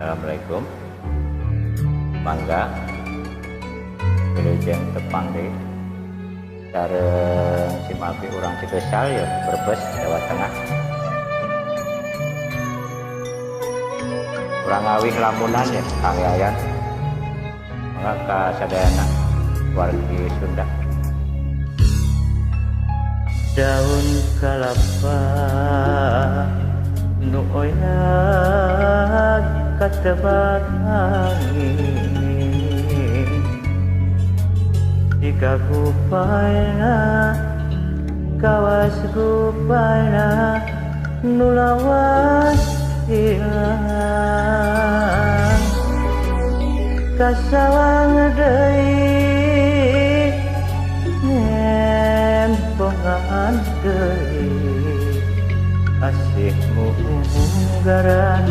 Assalamualaikum. Mangga wilujeng tepang deh sareng simapi urang Citesal ya Brebes Jawa Tengah. Urang ngawih lamunan ya Kang Yayan mangga sadayana wargi Sunda. Daun kalapa nu oyag katebak angin jika gupayna kawas gupayna nu lawas hilang kasawang deui nempongan deui asihmu garan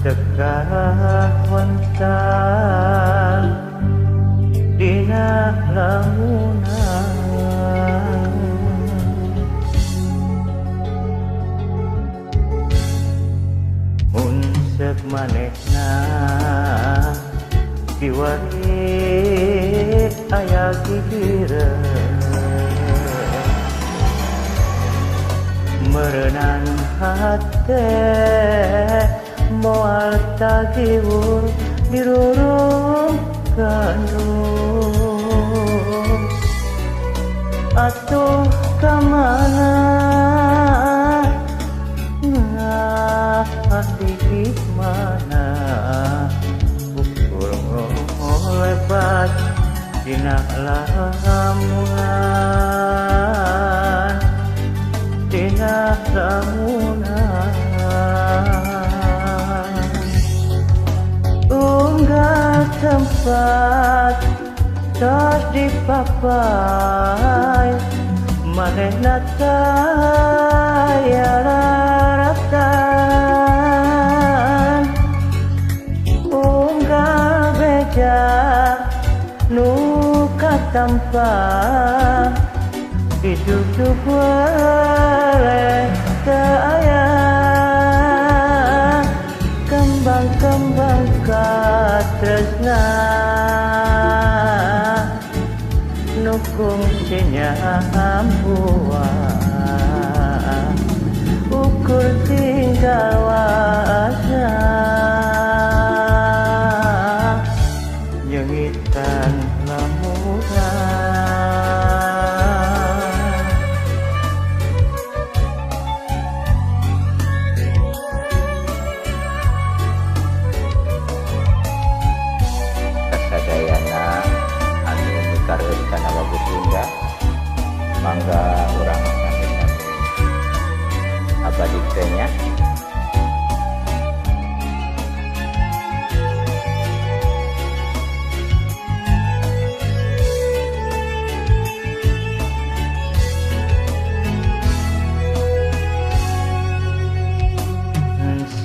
tekah wantang dina lamunan mun seuk manehna diwari aya gigireun merenang hate moal tagiwur dirurung kandung atuh kamana di mana ukur lebat dina lamunan dina lamunan tempat tos dipapai manehna taya laratan unggal beja nu katampa hidup boleh teu aya kembang-kembang katresna nukung sinyambua ukur tinggal wasna nyengitan lamunan kana wagu Sunda mangga urang sami-sami abadi teh nya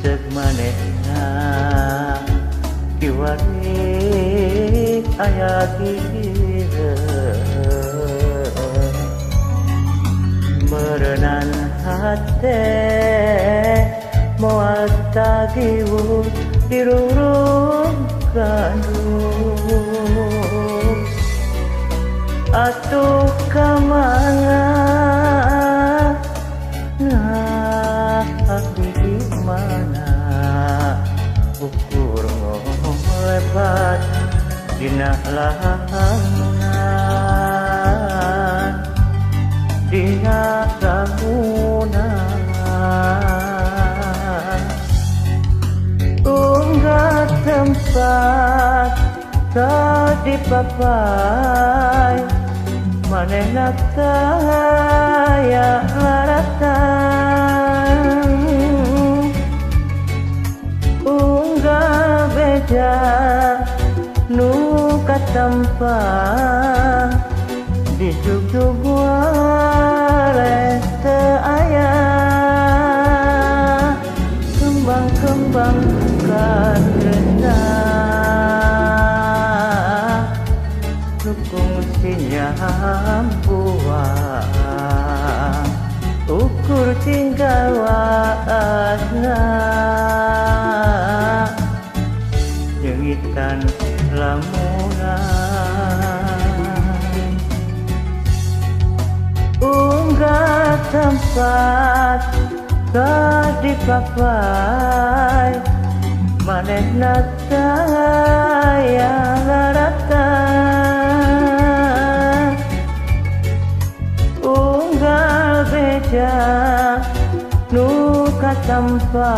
seuk manehna kiwari aya merenan hate moal tagiwur dirurung kandung atuh kamana di mana ukur lebat dina lamunan dina lamunan unggah tempat teu dipapai manehna taya laratan unggah beja nu katampa di jugjug boleh teu aya kembang-kembang katresna nukung sinyambua ukur tinggal wasna tempat tadi papai manehna sayang rata unggal beja nu katampa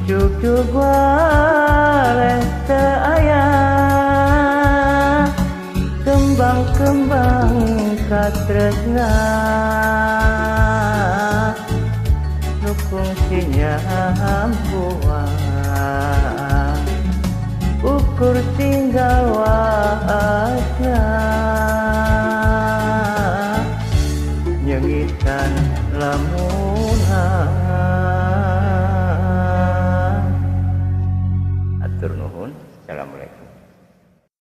jujuk waleh teu aya kembang-kembang katresna nu fungsinya buah ukur tinggal waasna nyengitan lamunan. Atur nuhun. Assalamualaikum.